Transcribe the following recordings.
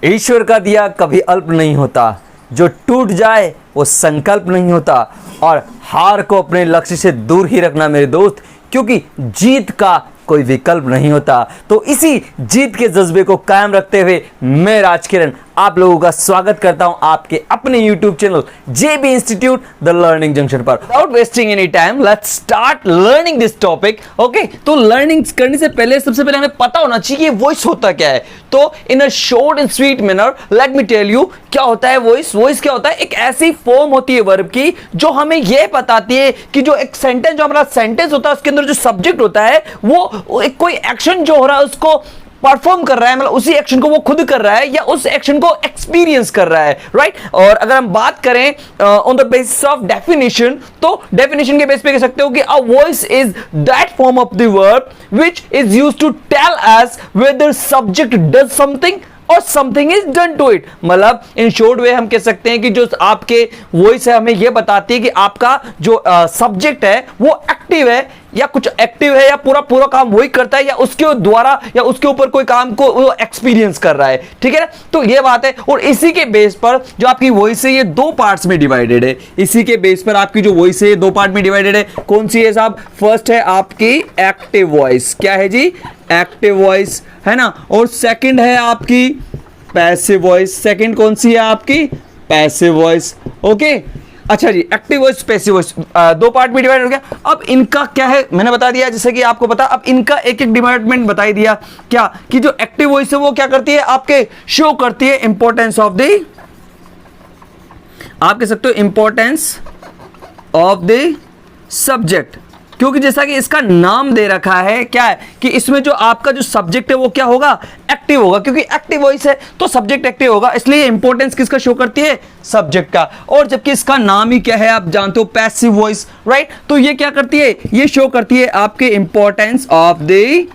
ईश्वर का दिया कभी अल्प नहीं होता, जो टूट जाए वो संकल्प नहीं होता, और हार को अपने लक्ष्य से दूर ही रखना मेरे दोस्त, क्योंकि जीत का कोई विकल्प नहीं होता। तो इसी जीत के जज्बे को कायम रखते हुए मैं राजकिरण आप लोगों का स्वागत करता हूं आपके अपने YouTube channel JB institute the learning junction पर। Without wasting any time let's start learning this topic. Okay, तो लर्निंग करने से पहले सबसे पहले हमें पता होना चाहिए कि वॉइस होता क्या है। तो in a short and sweet manner let me tell you क्या होता है वॉइस। वॉइस क्या होता है? एक ऐसी फॉर्म होती है वर्ब की जो हमें यह बताती है कि जो एक सेंटेंस, जो हमारा सेंटेंस होता है उसके अंदर जो सब्जेक्ट होता है वो एक कोई एक्शन जो हो रहा है उसको परफॉर्म कर रहा है, मतलब उसी एक्शन को वो खुद कर रहा है या उस एक्शन को एक्सपीरियंस कर रहा है, राइट। और अगर हम बात करें on the basis of definition, तो डेफिनेशन के बेस पे कह सकते हो कि a voice is that form of the verb which is used to tell us whether subject does something or something is done to it. मतलब in short way हम कह सकते हैं कि जो आपके वॉइस है हमें यह बताती है कि आपका जो सब्जेक्ट है वो एक्टिव है या कुछ एक्टिव है या पूरा काम वही करता है या उसके द्वारा या उसके ऊपर कोई काम को वो एक्सपीरियंस कर रहा है, ठीक है ना। तो ये बात है, और इसी के बेस पर जो आपकी वॉइस है ये दो पार्ट्स में डिवाइडेड है। इसी के बेस पर आपकी जो वॉइस है दो पार्ट में डिवाइडेड है। कौन सी है साहब? फर्स्ट है आपकी एक्टिव वॉइस। क्या है जी? एक्टिव वॉइस, है ना। और सेकंड है आपकी पैसिव वॉइस। सेकंड कौन सी है आपकी? Passive voice. ओके, अच्छा जी, एक्टिव वॉइस, पैसिव वॉइस, दो पार्ट में डिवाइड हो गया। अब इनका क्या है मैंने बता दिया, जैसे कि आपको पता, अब इनका एक एक डिपार्टमेंट बता ही दिया। क्या कि जो एक्टिव वॉइस है वो क्या करती है? आपके शो करती है इंपॉर्टेंस ऑफ द, आप कह सकते हो इंपॉर्टेंस ऑफ द सब्जेक्ट, क्योंकि जैसा कि इसका नाम दे रखा है क्या है कि इसमें जो आपका जो सब्जेक्ट है वो क्या होगा? एक्टिव होगा, क्योंकि एक्टिव वॉइस है तो सब्जेक्ट एक्टिव होगा, इसलिए इंपॉर्टेंस किसका शो करती है? सब्जेक्ट का। और जबकि इसका नाम ही क्या है आप जानते हो? Passive voice, right. तो ये क्या करती है? ये शो करती है आपके इंपॉर्टेंस ऑफ द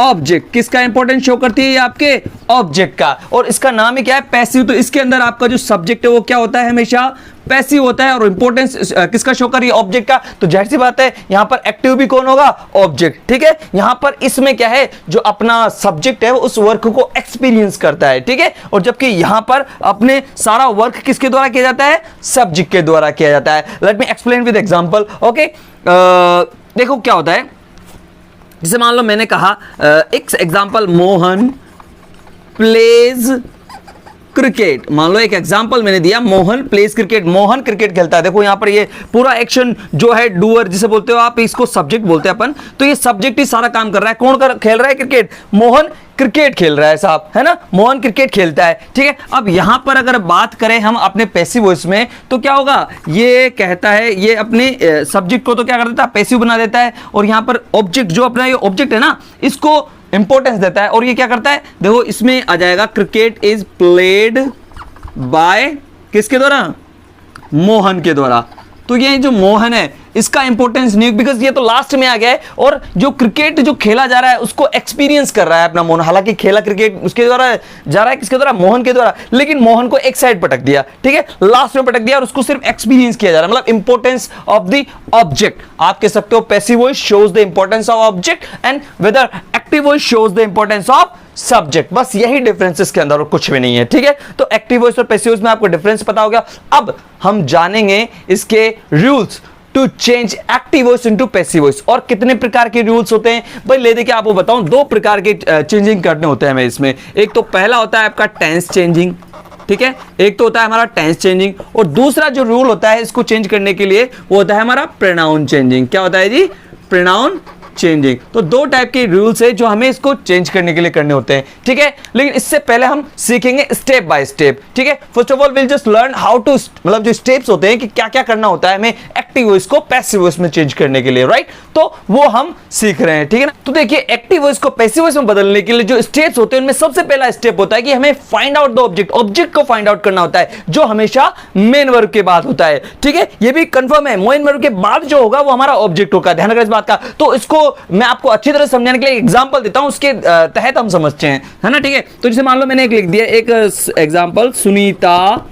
ऑब्जेक्ट। किसका इंपॉर्टेंस शो करती है? ये आपके ऑब्जेक्ट का। और इसका नाम ही क्या है? पैसिव। तो इसके अंदर आपका जो सब्जेक्ट है वो क्या होता है? हमेशा पैसिव होता है। और इंपॉर्टेंस किसका शो कर रही है? ऑब्जेक्ट का। तो जाहिर सी बात है यहां पर एक्टिव भी कौन होगा? ऑब्जेक्ट, ठीक है। यहां पर इसमें क्या है, जो अपना सब्जेक्ट है वो उस वर्क को एक्सपीरियंस करता है, ठीक है। और जबकि यहां पर अपने सारा वर्क किसके द्वारा किया जाता है? सब्जेक्ट के द्वारा किया जाता है। Let me explain with example. Okay, देखो क्या होता है, जैसे मान लो मैंने कहा एक एग्जांपल, मोहन प्लेज क्रिकेट। मान लो एक एग्जांपल मैंने दिया, Mohan pledge cricket. Mohan cricket खेलता है। देखो यहां पर ये पूरा एक्शन जो है डूअर जिसे बोलते हो आप, इसको सब्जेक्ट बोलते हैं अपन। तो ये सब्जेक्ट ही सारा काम कर रहा है। कौन खेल रहा है? क्रिकेट। मोहन क्रिकेट खेल रहा है साहब, है ना। मोहन क्रिकेट खेलता है, ठीक है। अब यहां पर अगर बात करें हम अपने पैसिव वॉइस में, तो क्या होगा? ये कहता है, ये अपने सब्जेक्ट को तो क्या कर देता है? पैसिव बना देता है। और यहां पर ऑब्जेक्ट, जो अपना ये ऑब्जेक्ट है ना, इसको इंपॉर्टेंस देता है। और ये क्या करता है? देखो इसमें आ जाएगा, क्रिकेट इज प्लेड बाय किसके द्वारा? मोहन के द्वारा। तो ये जो मोहन है इसका इंपॉर्टेंस नहीं, बिकॉज ये तो लास्ट में आ गया है। और जो क्रिकेट जो खेला जा रहा है उसको एक्सपीरियंस कर रहा है अपना मोहन। हालांकि खेला क्रिकेट उसके द्वारा जा रहा है, किसके द्वारा? मोहन के द्वारा। लेकिन मोहन को एक साइड पटक दिया, ठीक है, लास्ट में पटक दिया, और उसको सिर्फ एक्सपीरियंस किया जा रहा है। मतलब इंपॉर्टेंस ऑफ द ऑब्जेक्ट। आप कह सकते हो passive voice shows the importance of object and whether active voice shows the importance of subject. बस यही डिफरेंस इसके अंदर और कुछ भी नहीं है, ठीक है। तो एक्टिव वॉइस और पैसिव वॉइस में आपको डिफरेंस पता हो गया। अब हम जानेंगे इसके rules to change active voice into passive voice. और कितने प्रकार के रूल्स होते हैं भाई, ले देखिए आपको बताऊं, दो प्रकार के चेंजिंग करने होते हैं हमें इसमें। एक तो पहला होता है आपका टेंस चेंजिंग, ठीक है। एक तो होता है हमारा टेंस चेंजिंग, और दूसरा जो रूल होता है इसको चेंज करने के लिए वो होता है हमारा प्रोनाउन चेंजिंग। क्या होता है जी? Pronoun changing. तो दो टाइप के रूल्स है जो हमें इसको चेंज करने के लिए करने होते हैं, ठीक है। लेकिन इससे पहले हम सीखेंगे स्टेप बाय स्टेप, ठीक है। First of all will just learn how to, मतलब जो स्टेप्स होते हैं कि क्या क्या करना होता है हमें एक्टिव वॉइस को पैसिव वॉइस में चेंज करने के लिए, राइट। तो वो हम सीख रहे हैं, ठीक है ना। तो देखिए एक्टिव वॉइस को पैसिव वॉइस में बदलने के लिए जो स्टेप्स होते हैं उनमें सबसे पहला स्टेप होता है कि हमें find out the object. Object को फाइंड आउट करना होता है, जो हमेशा मेन वर्ब के बाद होता है, ठीक है। ये भी कंफर्म है, मेन वर्ब के बाद जो होगा वो हमारा ऑब्जेक्ट होगा, ध्यान रखना इस बात का। तो इसको मैं आपको अच्छी तरह समझाने के लिए एग्जांपल देता हूं, उसके तहत हम समझते हैं, है ना, ठीक है। तो जैसे मान लो मैंने एक लिख दिया, एक example, Sunita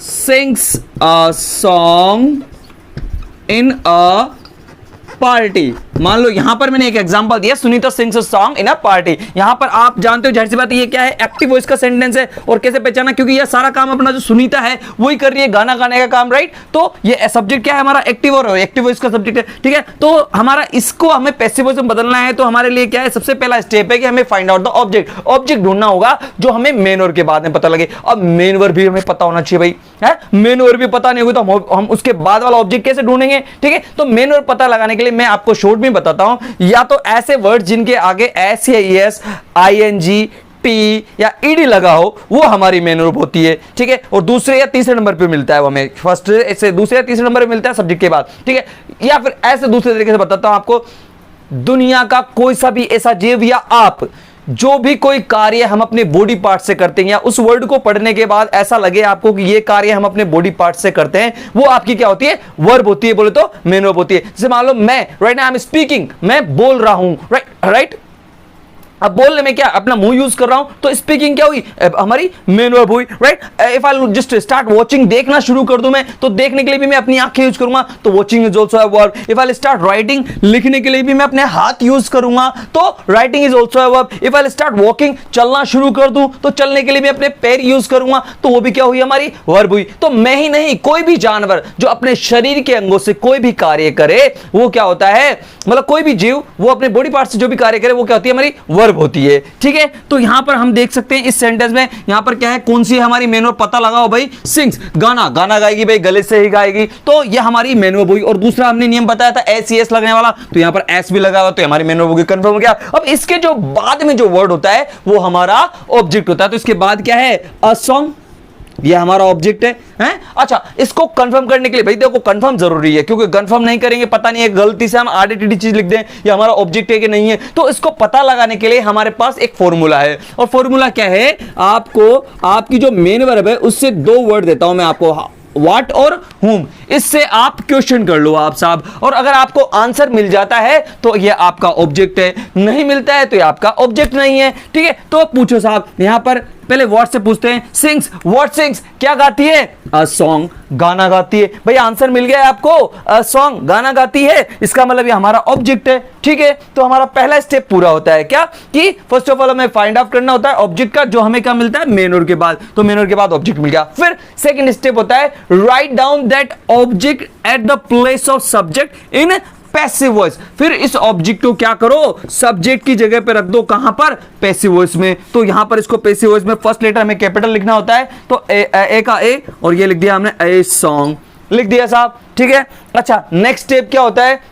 sings a song in a party. मान लो यहां पर मैंने एक एग्जांपल दिया, Sunita sings a song in a party. यहां पर आप जानते हो जाहिर सी बात ये क्या है, एक्टिव वॉइस का सेंटेंस है। और कैसे पहचाना, क्योंकि ये सारा काम अपना जो सुनीता है वही कर रही है, गाना गाने का काम, राइट। तो ये सब्जेक्ट क्या है हमारा, एक्टिव, और एक्टिव वॉइस का सब्जेक्ट है, ठीक है। तो हमारा इसको हमें पैसिव वॉइस में बदलना है, तो हमारे लिए क्या है, सबसे पहला स्टेप है कि हमें find out the object. Object ढूंढना होगा जो हमें मेन वर्ब के बाद में पता लगे। अब मेन वर्ब भी हमें पता होना चाहिए भाई, है। मेन वर्ब भी पता नहीं होगी तो हम उसके बाद वाला ऑब्जेक्ट कैसे ढूंढेंगे, ठीक है। तो मेन वर्ब पता लगाने के लिए मैं आपको शॉर्ट में बताता हूं, या तो ऐसे वर्ड जिनके आगे एस या एस, आईएनजी, टी या ईडी लगा हो, वो हमारी मेन वर्ब होती है, ठीक है। और दूसरे या तीसरे नंबर पे मिलता है वो, हमें फर्स्ट से दूसरे या तीसरे नंबर पे मिलता है सब्जेक्ट के बाद, ठीक है। या फिर ऐसे दूसरे तरीके से बताता हूं आपको, दुनिया का कोई सा भी ऐसा जीव या आप, जो भी कोई कार्य हम अपने बॉडी पार्ट से करते हैं, या उस वर्ड को पढ़ने के बाद ऐसा लगे आपको कि ये कार्य हम अपने बॉडी पार्ट से करते हैं, वो आपकी क्या होती है, वर्ब होती है। बोले तो मेन वर्ब होती है। जैसे मान लो मैं right now I am speaking, मैं बोल रहा हूं, राइट। अब बोलने में क्या अपना मुंह यूज कर रहा हूं, तो स्पीकिंग क्या हुई, हमारी मेन वर्ब हुई, right. If I just start watching, देखना शुरू कर दूं मैं, तो देखने के लिए भी मैं अपनी आंखें यूज करूंगा, तो watching is also a verb. If I start writing, लिखने के लिए भी मैं अपने हाथ यूज करूंगा, तो writing is also a verb. If I start walking, चलना शुरू कर दूं, तो चलने के लिए भी अपने पैर यूज करूंगा, तो वो भी क्या हुई, हमारी वर्ब हुई। तो मैं ही नहीं, कोई भी जानवर जो अपने शरीर के अंगों से कोई भी कार्य करे, वो क्या होता है, मतलब कोई भी जीव वो अपने बॉडी पार्ट से जो भी कार्य करे, वो क्या होती है, हमारी वर्ब होती है, ठीक है। तो यहां पर हम देख सकते हैं इस सेंटेंस में, यहां पर क्या है, कौन सी है हमारी मेन वर्ब, पता लगाओ भाई। सिंग्स, गाना, गाना गाएगी भाई, गले से ही गाएगी, तो ये हमारी मेन वर्ब हुई। और दूसरा हमने नियम बताया था एस एस लगने वाला, तो यहां पर एस भी लगा हुआ, तो हमारी मेन वर्ब होगी, कंफर्म हो गया। अब इसके जो बाद में जो वर्ड होता है वो हमारा ऑब्जेक्ट होता है। तो इसके बाद क्या है, अ सॉन्ग, ये हमारा ऑब्जेक्ट है। अच्छा, इसको कंफर्म करने के लिए भाई देखो, कंफर्म जरूरी है, क्योंकि कंफर्म नहीं करेंगे पता नहीं है, गलती से हम आड़ी टेढ़ी चीज लिख दें, ये हमारा ऑब्जेक्ट है कि नहीं है। तो इसको पता लगाने के लिए हमारे पास एक फॉर्मूला है, और फॉर्मूला क्या है, आपको आपकी जो मेन वर्ब है उससे दो वर्ड देता हूं मैं आपको, व्हाट और हुम। इससे आप क्वेश्चन कर लो आप साहब, और अगर आपको आंसर मिल जाता है तो ये आपका ऑब्जेक्ट है, नहीं मिलता है तो ये आपका ऑब्जेक्ट नहीं है, ठीक है। तो पूछो साहब, यहां पर पहले व्हाट से पूछते हैं, सिंग्स, व्हाट सिंग्स, क्या गाती है, अ सॉन्ग, गाना गाती है। भाई आंसर मिल गया है आपको, अ सॉन्ग, गाना गाती है, इसका मतलब ये हमारा ऑब्जेक्ट है, ठीक है। तो हमारा पहला स्टेप पूरा होता है, क्या कि फर्स्ट ऑफ ऑल हमें फाइंड आउट करना होता है ऑब्जेक्ट का, जो हमें क्या मिलता है, मेन वर्ब के बाद, तो मेन वर्ब के बाद ऑब्जेक्ट मिल गया। फिर सेकंड स्टेप होता है write down that object at the place of subject in passive voice. फिर इस ऑब्जेक्ट को क्या करो, सब्जेक्ट की जगह पे रख दो, कहां पर, पैसिव वॉइस में। तो यहां पर इसको पैसिव वॉइस में फर्स्ट लेटर हमें कैपिटल लिखना होता है, तो ए का ए, और ये लिख दिया हमने, ए सॉन्ग लिख दिया साहब, ठीक है। अच्छा, नेक्स्ट स्टेप क्या होता है,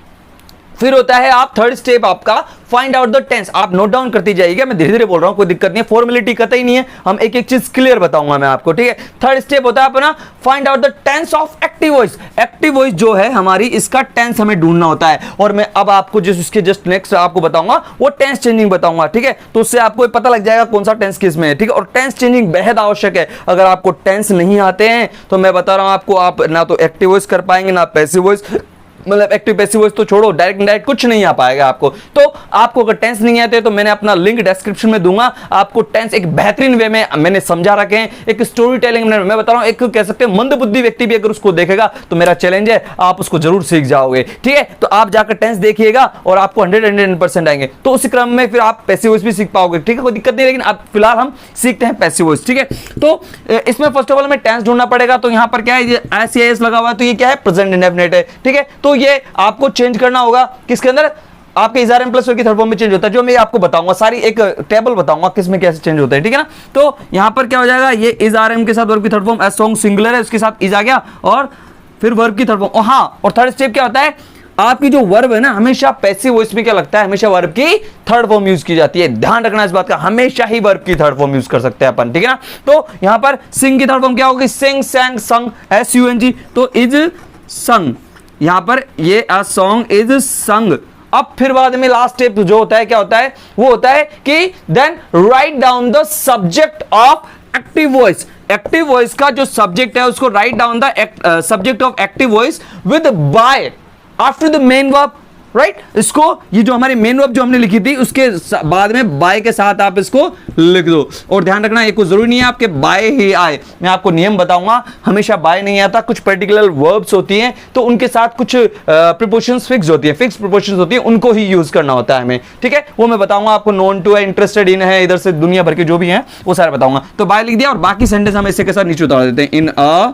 फिर होता है आप थर्ड स्टेप आपका फाइंड आउट द टेंस। आप नोट डाउन करती जाइएगा, मैं धीरे धीरे बोल रहा हूं, कोई दिक्कत नहीं है, फॉर्मेलिटी कतई नहीं है, हम एक एक चीज क्लियर बताऊंगा मैं आपको, ठीक है। थर्ड स्टेप होता है अपना find out the tense of active voice. Active voice जो है हमारी, इसका टेंस हमें ढूंढना होता है, और मैं अब आपको जिस उसके जस्ट नेक्स्ट आपको बताऊंगा वो टेंस चेंजिंग बताऊंगा, ठीक है। तो उससे आपको पता लग जाएगा कौन सा टेंस किस में है, ठीक है। और टेंस चेंजिंग बेहद आवश्यक है। अगर आपको टेंस नहीं आते हैं तो मैं बता रहा हूं आपको, आप ना तो एक्टिव वॉइस कर पाएंगे ना पैसिव वॉइस, मतलब एक्टिव पैसिव वॉइस तो छोड़ो, डायरेक्ट इनडायरेक्ट कुछ नहीं आ पाएगा आपको। तो आपको अगर टेंस नहीं आते तो मैंने अपना लिंक डिस्क्रिप्शन में दूंगा, आपको टेंस एक बेहतरीन वे में मैंने समझा रखे हैं, एक स्टोरी टेलिंग में मैं बता रहा हूं, एक कह सकते हैं मंद बुद्धि व्यक्ति भी अगर उसको देखेगा तो मेरा चैलेंज है आप उसको जरूर सीख जाओगे, ठीक है। तो आप जाकर टेंस देखिएगा और आपको 100% आएंगे, तो उसी क्रम में फिर आप पैसिव वॉइस भी सीख पाओगे, ठीक है, कोई दिक्कत नहीं। लेकिन आप फिलहाल हम सीखते हैं पैसिव वॉइस, ठीक है। तो इसमें फर्स्ट ऑफ ऑल हमें टेंस ढूंढना पड़ेगा, तो यहां पर क्या है, एस या एस लगा हुआ है, तो ये क्या है, प्रेजेंट इंडेफिनिट है, ठीक है। तो ये आपको चेंज करना होगा किसके अंदर, आपके इज आर एम प्लस की थर्ड फॉर्म में चेंज होता है, जो मैं आपको बताऊंगा, सारी एक टेबल बताऊंगा किसमें कैसे चेंज होता है, ठीक है ना। तो यहां पर क्या हो जाएगा, ये इज आर एम के साथ वर्ब की third form, S song singular है, उसके साथ इज आ गया, और फिर वर्ब की थर्ड फॉर्म। हाँ, और थर्ड स्टेप क्या होता है, आपकी जो वर्ब है ना, हमेशा पैसिव वॉइस में क्या लगता है, हमेशा वर्ब की थर्ड फॉर्म यूज की जाती है, ध्यान रखना इस बात का, हमेशा ही वर्ब की थर्ड फॉर्म यूज कर सकते हैं अपन, ठीक है ना। तो यहां पर सिंग की थर्ड फॉर्म क्या होगी, सिंग, सैंग, संग, SUNG, तो इज संग, यहां पर ये अ सॉन्ग इज संग। अब फिर बाद में लास्ट स्टेप जो होता है क्या होता है, वो होता है कि then write down the subject of active voice. Active voice का जो सब्जेक्ट है उसको write down the subject of active voice with by after the main verb, write इसको ये जो हमारी मेन वर्ब जो हमने लिखी थी उसके बाद में बाय के साथ आप इसको लिख दो। और ध्यान रखना ये कोई जरूरी नहीं है आपके बाय ही आए, मैं आपको नियम बताऊंगा, हमेशा बाय नहीं आता, कुछ पर्टिकुलर वर्ब्स होती हैं तो उनके साथ कुछ प्रीपोजिशंस फिक्स होती है, फिक्स प्रीपोजिशंस होती है, उनको ही यूज करना होता है हमें, ठीक है, वो मैं बताऊंगा आपको। नोन टू है, इंटरेस्टेड इन है, इधर से दुनिया भर के जो भी हैं वो सारे बताऊंगा। तो बाय लिख दिया और बाकी सेंटेंस हम इससे के साथ नीचे उतार देते हैं, इन अ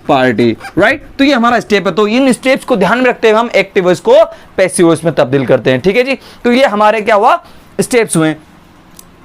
पार्टी, राइट। तो ये हमारा स्टेप है, तो इन स्टेप्स को ध्यान में रखते हुए हम एक्टिव वॉइस को पैसिव वॉइस में तब्दील करते हैं, ठीक है जी। तो ये हमारे क्या हुआ, स्टेप्स हुए,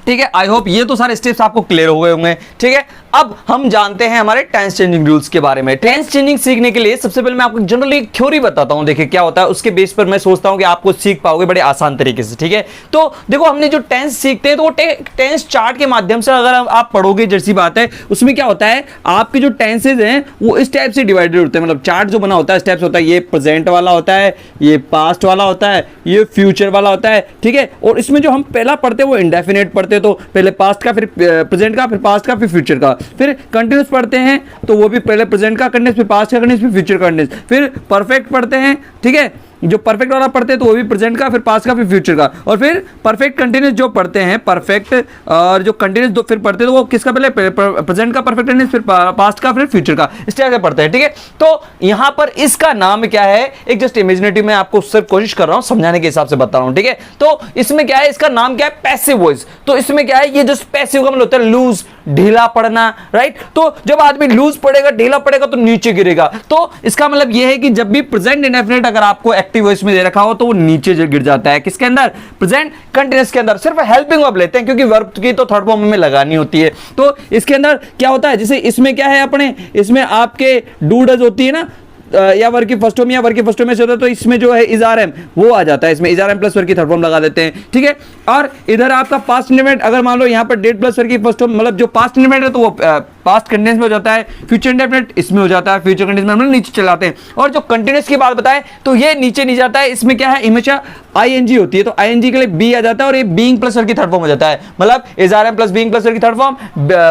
ठीक है। आई होप ये तो सारे स्टेप्स आपको क्लियर हो गए होंगे, ठीक है। अब हम जानते हैं हमारे टेंस चेंजिंग रूल्स के बारे में। टेंस चेंजिंग सीखने के लिए सबसे पहले मैं आपको जनरली एक थ्योरी बताता हूं, देखिए क्या होता है, उसके बेस पर मैं सोचता हूं कि आपको सीख पाओगे बड़े आसान तरीके से, ठीक है। तो देखो हमने जो टेंस सीखते हैं तो वो टेंस चार्ट के माध्यम से अगर आप पढ़ोगे, जैसी बात है, उसमें क्या होता है आपके जो टेंसेज हैं वो इस टाइप से डिवाइडेड होते हैं, मतलब चार्ट जो बना होता है स्टेप्स होता है, ये प्रेजेंट वाला होता है, ये पास्ट वाला होता है, ये फ्यूचर वाला होता है, ठीक है। और इसमें जो हम पहला पढ़ते हैं वो इंडेफिनेट पढ़ते हैं, तो पहले पास्ट का, फिर प्रेजेंट का, फिर पास्ट का, फिर फ्यूचर का। फिर कंटिन्यूस पढ़ते हैं तो वो भी पहले प्रेजेंट का कंटिन्यूस, फिर पास्ट का कंटिन्यूस, फिर फ्यूचर का कंटिन्यूस। फिर परफेक्ट पढ़ते हैं, ठीक है, जो परफेक्ट वाला पढ़ते हैं तो वो भी प्रेजेंट का, फिर पास्ट का, फिर फ्यूचर का। और फिर परफेक्ट कंटिन्यूस जो पढ़ते हैं, परफेक्ट और जो कंटिन्यूस दो फिर पढ़ते हैं तो वो किसका, पहले प्रेजेंट का परफेक्ट कंटिन्यूस, फिर पास्ट का, फिर फ्यूचर का, इस तरह से पढ़ते हैं, ठीक है। तो यहां पर इसका नाम क्या है, एक जस्ट इमेजिनेटिव में आपको सिर्फ कोशिश कर रहा हूं समझाने के हिसाब से बता रहा हूं, ठीक है। तो इसमें क्या है, इसका नाम क्या है, पैसिव वॉइस। तो इसमें क्या है, ये जस्ट पैसिव का मतलब होता है लूज, ढीला पड़ना, राइट। तो जब आदमी लूज पड़ेगा, ढीला पड़ेगा तो नीचे गिरेगा। तो इसका मतलब यह है कि जब भी प्रेजेंट इंडेफिनिट अगर आपको एक्टिव वॉइस में दे रखा हो तो वो नीचे गिर जाता है, किसके अंदर, प्रेजेंट कंटीन्यूअस के अंदर। सिर्फ हेल्पिंग वर्ब लेते हैं क्योंकि वर्ब की तो थर्ड फॉर्म में लगानी होती है। तो इसके अंदर क्या होता है, जैसे इसमें क्या है अपने, इसमें आपके डू डज होती है ना, या वर्ग की फर्स्ट फॉर्म या वर्ग की फर्स्ट फॉर्म में से होता है, तो इसमें जो है इज आर एम वो आ जाता है, इसमें is are am plus verb की थर्ड फॉर्म लगा देते हैं, ठीक है। और इधर आपका पास्ट इंडेफिनिट, अगर मान लो यहाँ पर डेट प्लस वर्ग की फर्स्ट फॉर्म, मतलब जो पास्ट इंडेफिनिट है तो वो पास्ट कंटिन्यूस में हो जाता है, फ्यूचर इंडेफिनिट इसमें हो जाता है, फ्यूचर कंटिन्यूस में हम नीचे चलाते हैं। और जो कंटिन्यूस की बात बताएं तो ये नीचे नहीं जाता है, इसमें क्या है, हमेशा आईएनजी होती है, तो आईएनजी के लिए बी आ जाता है और ये बीइंग प्लस वर्ग की थर्ड फॉर्म हो जाता है, मतलब is are am plus being plus verb की third form,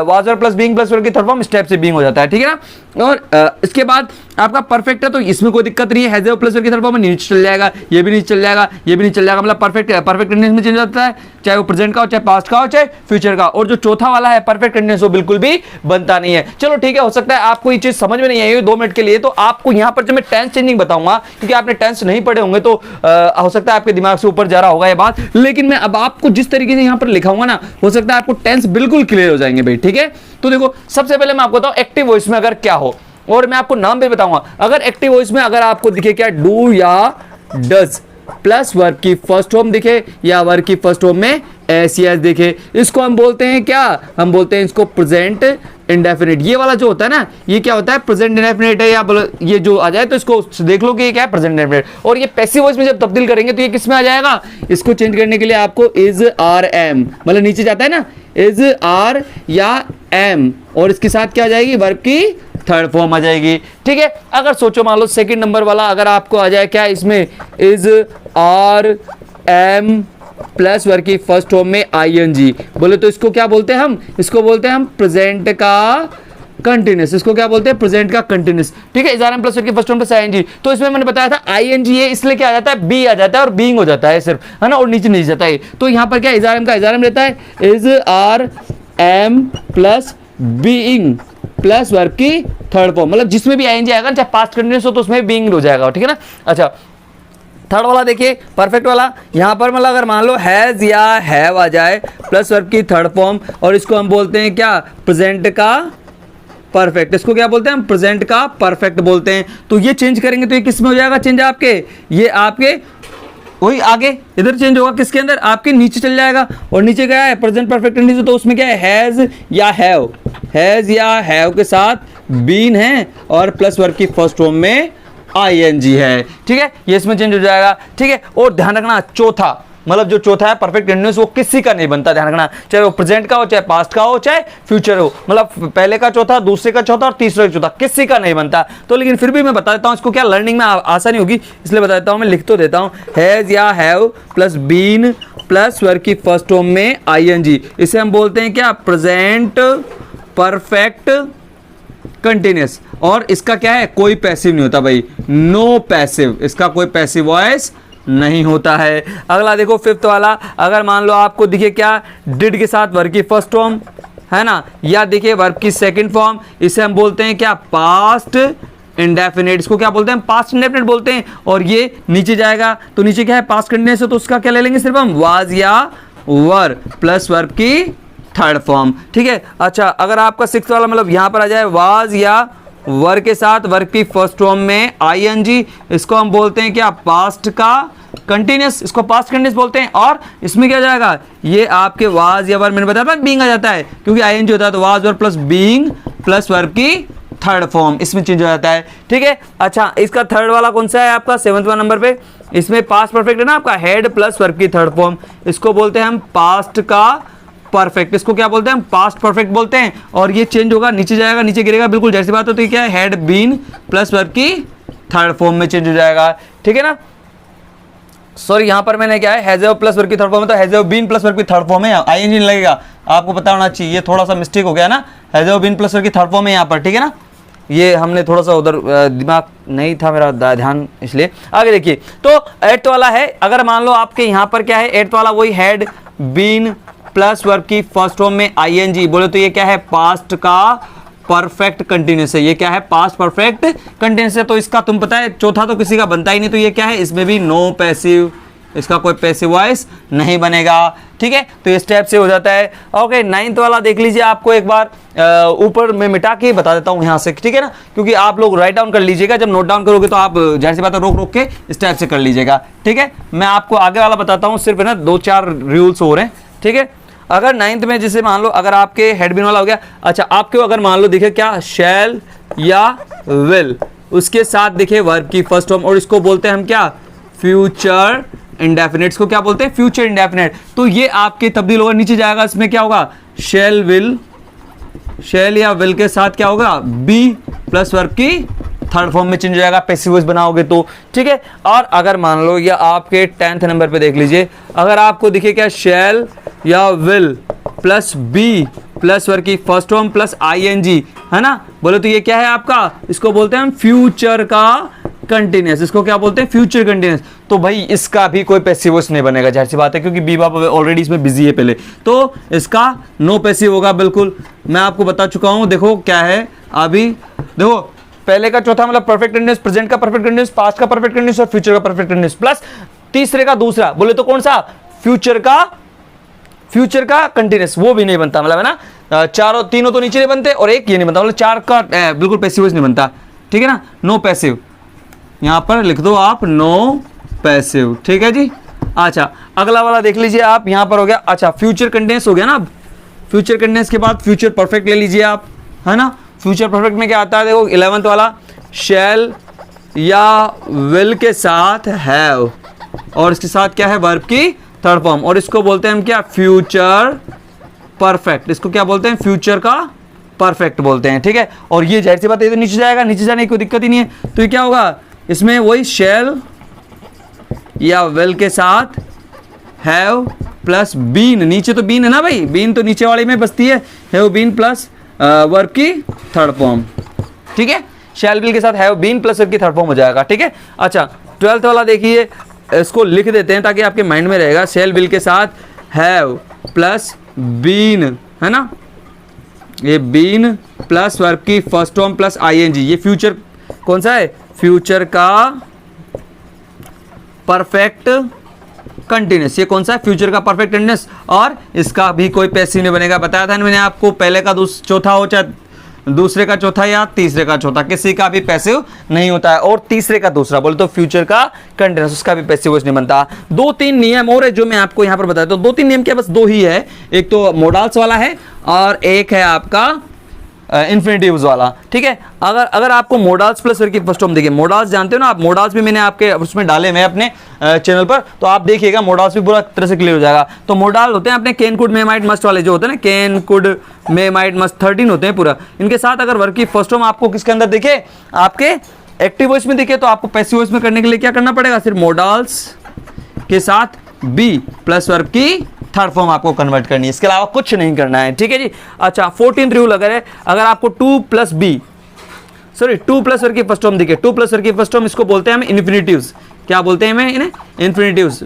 was were plus being plus verb की थर्ड फॉर्म, स्टेप से बीइंग हो जाता है, ठीक है ना। और इसके बाद आपका परफेक्ट है तो इसमें कोई दिक्कत नहीं है, हैज प्लस वर्ग की थर्ड फॉर्म में नीचे चल जाएगा, ये भी नीचे चल जाएगा, ये भी नीचे चल जाएगा, मतलब परफेक्ट कंटिन्यूस में चेंज होता है, चाहे वो प्रेजेंट का हो, चाहे पास्ट का हो, चाहे फ्यूचर का। और जो चौथा वाला है परफेक्ट कंटिन्यूस वो बिल्कुल भी बनता नहीं है। चलो ठीक है, हो सकता है आपको ये चीज समझ में नहीं आई 2 मिनट के लिए, तो आपको यहां पर जो मैं टेंस चेंजिंग बताऊंगा, क्योंकि आपने टेंस नहीं पढ़े होंगे तो हो सकता है आपके दिमाग से ऊपर जा रहा होगा ये बात, लेकिन मैं अब आपको जिस तरीके से यहां पर लिखाऊंगा ना, हो सकता है आपको टेंस बिल्कुल क्लियर हो जाएंगे भाई, ठीक है। तो देखो सबसे पहले मैं आपको बताऊं एक्टिव वॉइस में अगर क्या हो, और मैं आपको नाम भी बताऊंगा। अगर एक्टिव वॉइस में अगर आपको दिखे क्या, डू या डज प्लस वर्ब की फर्स्ट फॉर्म दिखे या वर्ब की फर्स्ट फॉर्म में एस या एस दिखे, इसको हम बोलते हैं क्या, हम बोलते हैं इसको प्रेजेंट इंडेफिनिट। ये वाला जो होता है ना, ये क्या होता है, प्रेजेंट इंडेफिनिट है, या ये जो आ जाए तो इसको देख लो कि ये क्या है, प्रेजेंट इंडेफिनिट। और ये पैसिव वॉइस में जब तब्दील करेंगे तो ये किस में आ जाएगा, इसको चेंज करने के लिए आपको इज आर एम, मतलब नीचे जाता है ना, इज आर या एम, और इसके साथ क्या आ जाएगी, वर्ब की थर्ड फॉर्म आ जाएगी, ठीक है। अगर सोचो मान लो सेकंड नंबर वाला अगर आपको आ जाए क्या, इसमें is are am plus verb की फर्स्ट फॉर्म में आईएनजी बोले तो इसको क्या बोलते हैं हम, इसको बोलते हैं हम प्रेजेंट का कंटिन्यूस, इसको क्या बोलते हैं, प्रेजेंट का कंटिन्यूस, ठीक है। Is are am plus verb की फर्स्ट फॉर्म प्लस आईएनजी, तो इसमें मैंने बताया था आईएनजी है इसलिए क्या आ जाता है, बी आ जाता है और बीइंग हो जाता है सिर्फ, है ना, और नीचे नहीं जाता है। तो यहां पर क्या इज आर एम का इज आर एम रहता है, is are am plus being plus verb की थर्ड फॉर्म, मतलब जिसमें भी आईएनजी आएगा चाहे पास्ट कंटिन्यूस हो तो उसमें बीइंग हो जाएगा, ठीक है ना। अच्छा थर्ड वाला देखिए परफेक्ट वाला, यहां पर मतलब अगर मान लो हैज या हैव आ जाए प्लस वर्ब की थर्ड फॉर्म, और इसको हम बोलते हैं क्या, प्रेजेंट का परफेक्ट, इसको क्या बोलते हैं हम, प्रेजेंट का परफेक्ट बोलते हैं। तो ये चेंज करेंगे तो ये किस में हो जाएगा चेंज, आपके ये आपके वही आगे इधर चेंज होगा, किसके अंदर, आपके नीचे चल जाएगा। और नीचे क्या है, प्रेजेंट परफेक्ट टेंस, तो उसमें क्या है, हैज या हैव, हैज या हैव के साथ बीन है और प्लस वर्ब की फर्स्ट फॉर्म में आईएनजी है, ठीक है, ये इसमें चेंज हो जाएगा, ठीक है। और ध्यान रखना चौथा, मतलब जो चौथा है परफेक्ट कंटिन्यूअस वो किसी का नहीं बनता, ध्यान रखना, चाहे वो प्रेजेंट का हो, चाहे पास्ट का हो, चाहे फ्यूचर हो, मतलब पहले का चौथा, दूसरे का चौथा और तीसरे का चौथा किसी का नहीं बनता। तो लेकिन फिर भी मैं बता देता हूं, इसको क्या लर्निंग में आसानी होगी इसलिए बता देता हूं, मैं लिख तो देता हूं, हैज या have plus been plus verb की फर्स्ट फॉर्म में आईएनजी, इसे हम बोलते हैं क्या, प्रेजेंट परफेक्ट कंटिन्यूअस। और इसका क्या है, कोई पैसिव नहीं होता भाई, नो पैसिव, इसका कोई पैसिव वॉइस नहीं होता है। अगला देखो फिफ्थ वाला, अगर मान लो आपको दिखे क्या डिड के साथ वर्ब की फर्स्ट फॉर्म है ना, या देखिए वर्ब की सेकंड फॉर्म, इसे हम बोलते हैं क्या पास्ट इंडेफिनिट। इसको क्या बोलते हैं पास्ट इंडेफिनिट बोलते हैं। और ये नीचे जाएगा तो नीचे क्या है पास्ट कंटिन्यूअस है, तो उसका क्या ले लेंगे सिर्फ हम वाज या वर प्लस वर्ब की थर्ड फॉर्म। ठीक है। अच्छा अगर आपका सिक्स्थ वाला मतलब यहां पर आ जाए वाज या वर के साथ वर्ब की फर्स्ट फॉर्म में आईएनजी, इसको हम बोलते हैं क्या पास्ट का कंटिन्यूअस, इसको पास्ट कंटिन्यूअस बोलते हैं। और इसमें क्या जाएगा ये आपके वाज या वर, मैंने बताया था बीइंग आ जाता है क्योंकि आईएनजी होता है, तो was were plus being plus verb की थर्ड फॉर्म इसमें चेंज हो जाता है। ठीक है। अच्छा इसका थर्ड वाला कौन सा है आपका सेवंथ नंबर पे, इसमें पास्ट परफेक्ट है ना आपका हेड प्लस वर्ब की थर्ड फॉर्म, इसको बोलते हैं हम पास्ट का परफेक्ट। इसको क्या बोलते हैं हम पास्ट परफेक्ट बोलते हैं। और ये चेंज होगा नीचे जाएगा नीचे गिरेगा, बिल्कुल जैसी बात होती है क्या है हेड बीन प्लस वर्ब की थर्ड फॉर्म में चेंज हो जाएगा। ठीक है ना। सॉरी यहां पर मैंने क्या है हैज़ प्लस वर्ब की थर्ड फॉर्म है, तो हैज़ बीन प्लस वर्ब की थर्ड फॉर्म है, आईएनजी नहीं लगेगा, आपको पता होना चाहिए। ये थोड़ा सा मिस्टेक हो गया ना, हैज़ बीन प्लस वर्ब की थर्ड फॉर्म है यहाँ पर। ठीक है ना, ये हमने थोड़ा सा उधर दिमाग नहीं था मेरा ध्यान, इसलिए। आगे देखिए तो एट्थ वाला है, अगर मान लो आपके यहाँ पर क्या है एट्थ वाला वही हैड बीन प्लस वर्ब की फर्स्ट फॉर्म में आईएनजी बोले तो ये क्या है पास्ट का परफेक्ट कंटिन्यूअस है। ये क्या है पास्ट परफेक्ट कंटिन्यूअस है। तो इसका तुम पता है चौथा तो किसी का बनता ही नहीं, तो ये क्या है इसमें भी नो पैसिव, इसका कोई पैसिव वॉइस नहीं बनेगा। ठीक है। तो ये स्टेप से हो जाता है। ओके नाइन्थ वाला देख लीजिए, आपको एक बार ऊपर में मिटा के बता देता हूं यहां से। ठीक है ना, क्योंकि आप लोग राइट डाउन कर लीजिएगा, जब नोट डाउन करोगे तो आप जाहिर सी बात है रोक रोक के स्टेप से कर लीजिएगा। ठीक है। मैं आपको आगे वाला बताता हूं, सिर्फ है ना 2-4 रूल्स हो रहे हैं। ठीक है। अगर नाइन्थ में जैसे मान लो अगर आपके हेड बिन वाला हो गया, अच्छा आपके अगर मान लो दिखे क्या शैल या विल, उसके साथ दिखे वर्ब की फर्स्ट फॉर्म, और इसको बोलते हैं हम क्या फ्यूचर इंडेफिनिट। को क्या बोलते हैं फ्यूचर इंडेफिनिट। तो ये आपके तब्दील होगा, नीचे जाएगा, इसमें क्या होगा शैल विल, शैल या विल के साथ क्या होगा बी प्लस वर्ब की थर्ड फॉर्म में चेंज हो जाएगा पैसिव वॉइस बनाओगे तो। ठीक है। और अगर मान लो या आपके 10th नंबर पे देख लीजिए, अगर आपको दिखे क्या शैल या will plus be plus verb की फर्स्ट फॉर्म प्लस आईएनजी है ना, बोले तो ये क्या है आपका, इसको बोलते हैं हम फ्यूचर का कंटिन्यूअस। इसको क्या बोलते हैं फ्यूचर कंटिन्यूअस। तो भाई इसका भी कोई पैसिव वॉइस नहीं बनेगा, जाहिर सी बात है, क्योंकि बी बाप ऑलरेडी इसमें बिजी है पहले, तो इसका नो पैसिव होगा बिल्कुल। मैं आपको बता चुका हूं, देखो क्या है अभी, देखो पहले का चौथा मतलब परफेक्ट कंटिन्यूअस, प्रेजेंट का परफेक्ट कंटिन्यूअस, पास्ट का परफेक्ट कंटिन्यूअस और फ्यूचर का परफेक्ट कंटिन्यूअस, प्लस तीसरे का दूसरा बोले तो कौन सा फ्यूचर का कंटिन्यूअस, वो भी नहीं बनता, मतलब है ना चारों तीनों तो नीचे नहीं बनते और एक ये नहीं बनता, मतलब चार का बिल्कुल पैसिव नहीं बनता। ठीक है ना, नो पैसिव, यहां पर लिख दो आप नो पैसिव। ठीक है जी। अच्छा अगला वाला देख लीजिए आप, यहां पर हो गया अच्छा फ्यूचर कंटिन्यूअस हो गया ना। फ्यूचर कंटिन्यूअस के बाद फ्यूचर परफेक्ट ले लीजिए आप, है ना। फ्यूचर परफेक्ट में क्या आता है, देखो 11th वाला शैल या विल के साथ हैव, और इसके साथ क्या है वर्ब की थर्ड फॉर्म, और इसको बोलते हैं हम क्या फ्यूचर परफेक्ट। इसको क्या बोलते हैं फ्यूचर का परफेक्ट बोलते हैं। ठीक है। और ये जाहिर सी बात है तो नीचे जाएगा, नीचे जाने की कोई दिक्कत ही नहीं है। तो ये क्या होगा, इसमें वही शैल या विल के साथ हैव प्लस बीन, नीचे तो बीन है ना भाई, बीन तो नीचे वाले में बसती है, हैव बीन प्लस वर्ब की थर्ड फॉर्म। ठीक है। शैल विल के साथ हैव बीन प्लस वर्ब की थर्ड फॉर्म हो जाएगा। ठीक है। अच्छा 12th वाला देखिए, इसको लिख देते हैं ताकि आपके माइंड में रहेगा, शैल विल के साथ हैव प्लस बीन, है ना, ये बीन प्लस वर्ब की फर्स्ट फॉर्म प्लस आईएनजी, ये फ्यूचर कौन सा है, फ्यूचर का परफेक्ट कंटिन्यूअस। ये कौन सा है फ्यूचर का परफेक्ट कंटिन्यूअस, और इसका भी कोई पैसिव नहीं बनेगा। बताया था मैंने आपको, पहले का चौथा हो चाहे दूसरे का चौथा या तीसरे का चौथा, किसी का भी पैसिव नहीं होता है। और तीसरे का दूसरा बोले तो फ्यूचर का कंटिन्यूअस, उसका भी पैसिव नहीं बनता। 2-3 नियम और है जो मैं आपको यहां पर बताता हूं। 2-3 नियम क्या, बस 2 ही है, एक तो मोडाल्स वाला है और एक है आपका इन्फिनिटिव्स वाला। ठीक है। अगर आपको मोडाल्स प्लस वर्ब की फर्स्ट फॉर्म देखिए, मोडाल्स जानते हो ना आप, मोडाल्स भी मैंने आपके उसमें डाले मैं अपने चैनल पर, तो आप देखिएगा मोडाल्स भी पूरा तरह से क्लियर हो जाएगा। तो मोडाल होते हैं अपने can could may might must वाले जो होते हैं ना, can could may might must 13 होते हैं पूरा। इनके साथ अगर वर्ब की फर्स्ट फॉर्म आपको किसके अंदर दिखे, आपके एक्टिव वॉइस में दिखे, तो आपको पैसिव वॉइस में करने के लिए क्या करना पड़ेगा, सिर्फ मोडाल्स के साथ बी प्लस वर्ब की थर्ड फॉर्म आपको कन्वर्ट करनी है, इसके अलावा कुछ नहीं करना है। ठीक है जी। अच्छा 14th रूल अगर आपको 2 प्लस वर्ब की फर्स्ट फॉर्म दिखे, 2 प्लस वर्ब की फर्स्ट फॉर्म, इसको बोलते हैं हम इन्फिनिटिव्स। क्या बोलते हैं मैं इन्हें, इन्फिनिटिव्स।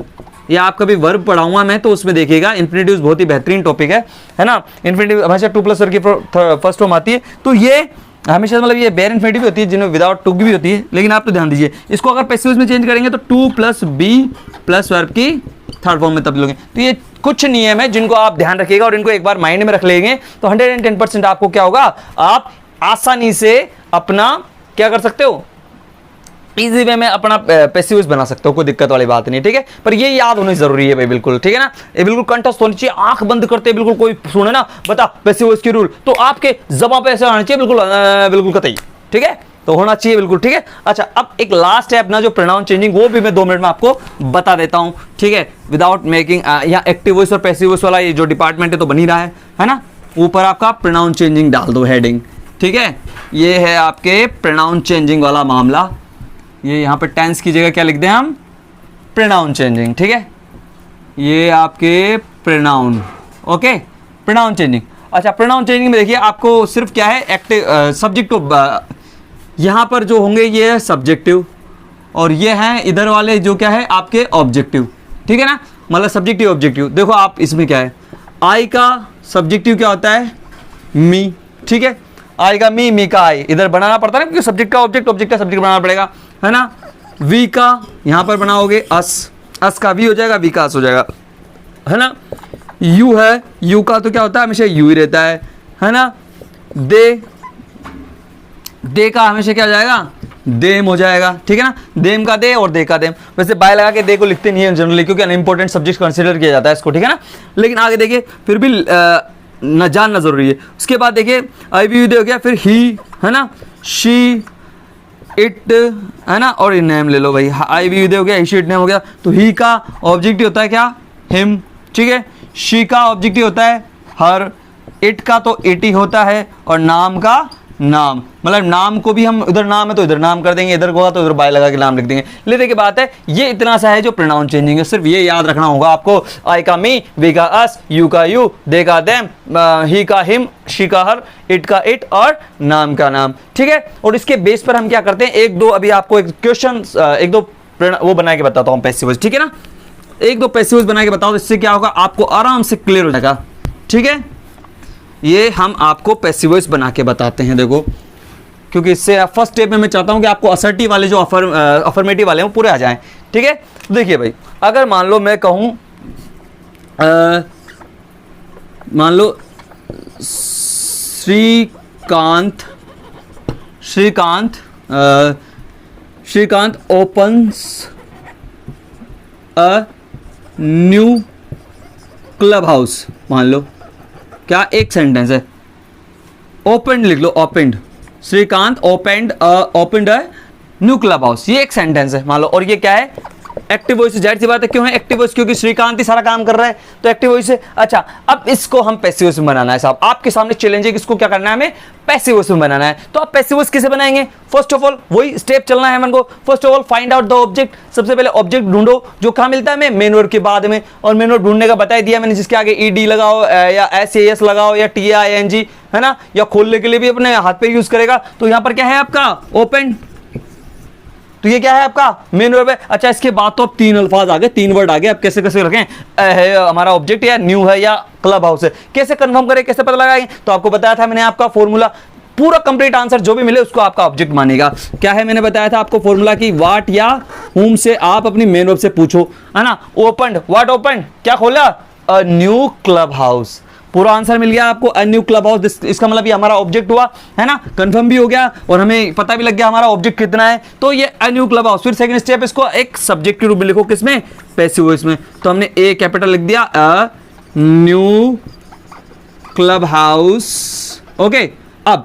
या आप कभी वर्ब पढ़ाऊंगा मैं तो उसमें देखिएगा, इन्फिनिटिव्स बहुत ही बेहतरीन टॉपिक है ना। इन्फिनिटिव हमेशा 2+ वर्ग की फर्स्ट फॉर्म आती है, तो ये हमेशा मतलब ये बेयर इन्फिनिटिव भी होती है, जिनमें विदाउट टू भी होती है, लेकिन आप तो ध्यान दीजिए इसको अगर पैसिव में चेंज करेंगे तो 2 + b+ वर्ब की थर्ड फॉर्म में तब्दील होंगे। तो ये कुछ नियम है जिनको आप ध्यान रखिएगा और इनको एक बार माइंड में रख लेंगे तो 110% आपको क्या होगा, आप आसानी से अपना क्या कर सकते हो, इजी वे में अपना पैसिव वॉइस बना सकते हो, कोई दिक्कत वाली बात नहीं, ठीक है। पर ये याद होनी जरूरी है भाई, बिल्कुल ठीक है ना, ये बिल्कुल कंठस्थ होनी चाहिए। आंख बंद करते बिल्कुल कोई सुने ना बता पैसिव वॉइस की रूल, तो आपके ज़बान पे ऐसा आना चाहिए बिल्कुल बिल्कुल कतई, ठीक है, तो होना चाहिए बिल्कुल, ठीक है। अच्छा, अब एक लास्ट है अपना जो प्रोनाउन चेंजिंग, वो भी मैं 2 मिनट में आपको बता देता हूं, ठीक है, विदाउट मेकिंग। यहाँ एक्टिव वॉइस और पैसिव वॉइस वाला ये जो डिपार्टमेंट है तो बन ही रहा है ना। ऊपर आपका प्रोनाउन चेंजिंग डाल दो हेडिंग, ठीक है। ये है आपके प्रोनाउन चेंजिंग वाला मामला। ये यहाँ पे टेंस की जगह क्या लिख दें हम, प्रोनाउन चेंजिंग, ठीक है। ये आपके प्रोनाउन, ओके, प्रोनाउन चेंजिंग। अच्छा, प्रोनाउन चेंजिंग में देखिए आपको सिर्फ क्या है, एक्टिव सब्जेक्टिव यहाँ पर जो होंगे ये है सब्जेक्टिव, और ये हैं इधर वाले जो क्या है आपके ऑब्जेक्टिव, ठीक है ना, मतलब सब्जेक्टिव ऑब्जेक्टिव। देखो आप इसमें क्या है, आई का सब्जेक्टिव क्या होता है, मी, ठीक है, आई का मी, मी का आई, इधर बनाना पड़ता है ना, क्योंकि सब्जेक्ट का ऑब्जेक्ट, ऑब्जेक्ट का सब्जेक्ट बनाना पड़ेगा, है ना। वी का यहाँ पर बनाओगे अस, अस का वी हो जाएगा, वी का अस हो जाएगा, है ना। यू है, यू का तो क्या होता है, हमेशा यू ही रहता है ना। दे, दे का हमेशा क्या हो जाएगा, देम हो जाएगा, ठीक है ना। देम का दे और दे का देम। वैसे बाय लगा के दे को लिखते नहीं है जनरली, क्योंकि अनइम्पोर्टेंट सब्जेक्ट कंसिडर किया जाता है इसको, ठीक है ना। लेकिन आगे देखिए फिर भी न जानना जरूरी है। उसके बाद देखिए आई वी हो गया, फिर ही, है ना, शी, इट, है ना, और नेम ले लो भाई, आई वी हो गया, ही शी इट नेम हो गया। तो ही का ऑब्जेक्टिव होता है क्या, हिम, ठीक है। शी का ऑब्जेक्टिव होता है हर, इट का तो इट ही होता है, और नाम का नाम, मतलब नाम को भी हम इधर नाम है तो इधर नाम कर देंगे, इधर होगा तो इधर बाय लगा के नाम लिख देंगे। लेने की बात है, ये इतना सा है जो प्रोनाउन चेंजिंग है, सिर्फ ये याद रखना होगा आपको। आई का मी, वी का अस, यू का यू, दे का देम, ही का हिम, शी का हर, इट का इट, और नाम का नाम, ठीक है। और इसके बेस पर हम क्या करते हैं, एक दो अभी आपको एक क्वेश्चन, एक दो वो बना के बताता हूँ पैसिव वॉइस, ठीक है ना। एक दो पैसिव वॉइस बना के बताओ, इससे क्या होगा आपको आराम से क्लियर हो जाएगा, ठीक है। ये हम आपको पैसिव वॉइस बना के बताते हैं, देखो, क्योंकि इससे फर्स्ट स्टेप में मैं चाहता हूं कि आपको असर्टिव वाले जो अफर्मेटिव वाले हैं वो पूरे आ जाएं, ठीक है। तो देखिए भाई, अगर मान लो मैं कहूं, मान लो Srikanth opens a new club house, मान लो, क्या एक सेंटेंस है, ओपनड लिख लो, opened, Srikanth opened a new club house, ये एक सेंटेंस है मान लो। और ये क्या है, एक्टिव वॉइस, जाहिर सी बात है, क्यों है एक्टिव वॉइस, क्योंकि श्रीकांत ही सारा काम कर रहा है, तो एक्टिव वॉइस है। अच्छा, अब इसको हम पैसिव वॉइस में बनाना है साहब, आपके सामने चैलेंज है कि इसको क्या करना है, हमें पैसिव वॉइस में बनाना है। तो आप पैसिव वॉइस कैसे बनाएंगे, फर्स्ट ऑफ ऑल वही स्टेप चलना है मन को। First of all find out the object, सबसे पहले ऑब्जेक्ट ढूंढो जो कहाँ मिलता है, मेन वर्ब के बाद में, और मेन वर्ब ढूंढने का बता दिया मैंने, जिसके आगे ईडी लगाओ या एस लगाओ या TING, है ना, या खोलने के लिए भी अपने हाथ पे यूज करेगा। तो यहाँ पर क्या है आपका ओपन, तो ये क्या है आपका मेन वर्ब है। अच्छा, इसके बाद तो अब 3 अल्फाज आ गए, 3 वर्ड आ गए, अब कैसे कैसे रखें, है हमारा ऑब्जेक्ट या न्यू है या क्लब हाउस है, कैसे कंफर्म करें, कैसे पता लगाएंगे। तो आपको बताया था मैंने आपका फॉर्मूला, पूरा कंप्लीट आंसर जो भी मिले उसको आपका ऑब्जेक्ट मानेगा। क्या है, मैंने बताया था आपको फॉर्मूला की, वाट या हुम से आप अपनी मेन वर्ब से पूछो, है ना। ओपन, व्हाट ओपन, क्या खोला, अ न्यू क्लब हाउस, पूरा आंसर मिल गया आपको, अ न्यू क्लब हाउस। इसका मतलब ये हमारा ऑब्जेक्ट हुआ, है ना, कंफर्म भी हो गया और हमें पता भी लग गया हमारा ऑब्जेक्ट कितना है। तो ये अ न्यू क्लब हाउस। फिर सेकंड स्टेप, इसको एक सब्जेक्ट के रूप में लिखो, किसमें, पैसिव वॉइस में। तो हमने ए कैपिटल लिख दिया, a new club house, okay. अब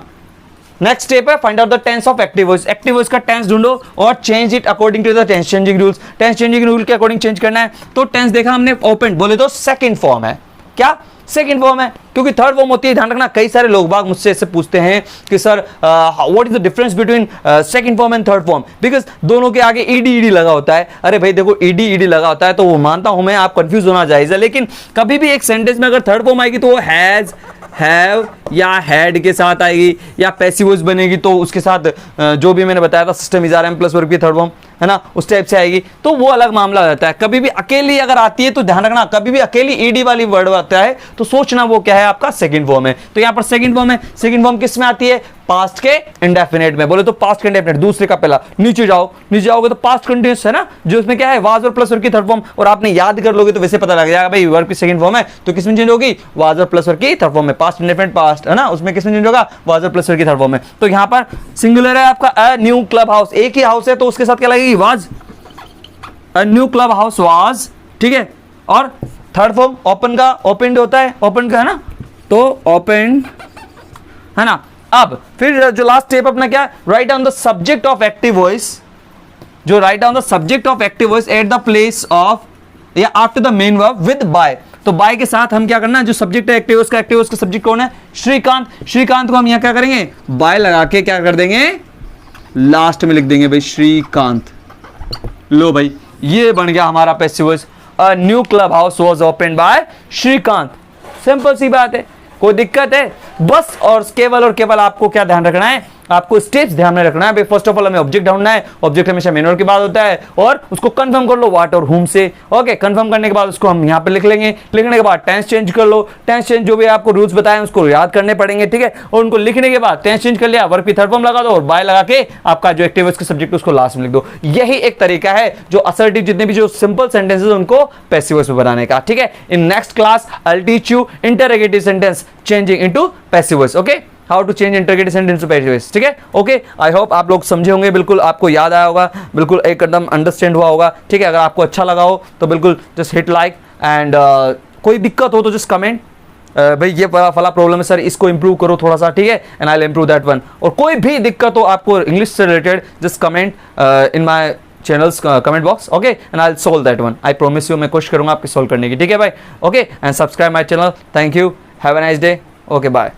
नेक्स्ट स्टेप है find out the tense of active voice. Active voice का टेंस ढूंढो और change it according to the tense changing rules. Tense changing rule के अकॉर्डिंग चेंज करना है। तो टेंस देखा हमने, ओपन, बोले तो सेकंड फॉर्म है, क्या सेकंड फॉर्म है, क्योंकि थर्ड फॉर्म होती है। ध्यान रखना, कई सारे लोग बाग मुझसे ऐसे पूछते हैं कि sir what is the difference between second form and third form, because दोनों के आगे ईडी लगा होता है। अरे भाई देखो, ईडी लगा होता है तो वो मानता हूं मैं, आप कंफ्यूज होना जायज है, लेकिन कभी भी एक सेंटेंस में अगर थर्ड फॉर्म आएगी तो वो हैज, हैव या हैड के साथ आएगी, या पैसिव वॉइस बनेगी तो उसके साथ जो भी मैंने बताया था system is are am plus verb की थर्ड फॉर्म, है ना, उस टाइप से आएगी तो वो अलग मामला रहता है। कभी भी अकेली अगर आती है तो ध्यान रखना, कभी भी अकेली ईडी वाली वर्ड आता है तो सोचना वो क्या है, आपका सेकंड फॉर्म है। तो यहां पर सेकंड फॉर्म है। सेकंड फॉर्म किस में आती है, पास्ट के इंडेफिनेट में। बोले तो पास्ट के इंडेफिनेट, दूसरे का पहला, नीचे जाओ, नीचे जाओगे तो पास्ट कंटिन्यूअस है ना, जो इसमें क्या है, वाज और प्लस वर्ब की थर्ड फॉर्म। और आपने याद कर लोगे तो वैसे पता लग जाएगा भाई वर्ब की सेकंड फॉर्म है तो किसमें चेंज होगी, वाज और प्लस वर्ब की थर्ड फॉर्म में। पास्ट इंडेफिनेट पास्ट है ना, उसमें किसमें चेंज होगा, वाज और प्लस वर्ब की थर्ड फॉर्म में। तो यहां पर सिंगुलर है आपका अ न्यू क्लब हाउस, एक ही हाउस है तो उसके साथ क्या लगेगी, was, a new club house was, ठीक है। और थर्ड फॉर्म ओपन का, ओपनड होता है, ओपन का है ना, तो ओपन है ना। अब फिर जो लास्ट स्टेप अपना क्या है, write down the subject of active voice, जो write down the subject of active voice at the place of या after the main verb with by. तो बाय के साथ हम क्या करना है, जो सब्जेक्ट है एक्टिव वॉइस का, एक्टिव वॉइस का सब्जेक्ट कौन है, श्रीकांत। श्रीकांत को हम यहां क्या करेंगे, बाय लगा के क्या कर देंगे, लास्ट में लिख देंगे भाई श्रीकांत। लो भाई ये बन गया हमारा passive voice, a new club house was open by Srikanth. Simple सी बात है, कोई दिक्कत है बस। और केवल आपको क्या ध्यान रखना है, आपको स्टेप्स ध्यान में रखना है। फर्स्ट ऑफ ऑल हमें ऑब्जेक्ट ढूंढना है, ऑब्जेक्ट हमेशा मेन वर्ब के बाद होता है और उसको कंफर्म कर लो व्हाट और हुम से। ओके, कंफर्म करने के बाद उसको हम यहां पे लिख लेंगे, लिखने के बाद टेंस चेंज कर लो, टेंस चेंज जो भी आपको रूल्स बताए उसको याद करने पड़ेंगे, ठीक है। और उनको लिखने के बाद टेंस चेंज कर लिया, वर्ब की थर्ड फॉर्म लगा दो और बाय लगा के आपका जो एक्टिव उसके सब्जेक्ट उसको लास्ट में लिख दो। यही एक तरीका है जो असर्टिव जितने भी जो सिंपल सेंटेंसेस उनको पैसिव वॉइस में बनाने का, ठीक है। In next class I will teach you interrogative sentence changing into passive voice. Okay, how to change interrogative sentence to passive voice, ठीक है। ओके, आई होप आप लोग समझे होंगे, बिल्कुल आपको याद आया होगा, बिल्कुल एकदम अंडरस्टैंड हुआ होगा, ठीक है। अगर आपको अच्छा लगा हो तो बिल्कुल जस्ट हिट लाइक एंड कोई दिक्कत हो तो जस्ट कमेंट, भाई ये फला प्रॉब्लम है सर, इसको इंप्रूव करो थोड़ा सा, ठीक है, and I will improve that one. और कोई भी दिक्कत हो आपको इंग्लिश से related, just comment in my channels comment box, okay, and I will solve that one. I promise you, मैं कोशिश करूंगा आपकी सॉल्व करने की, ठीक है भाई। Okay, and subscribe my channel. Thank you, have a nice day, okay, bye.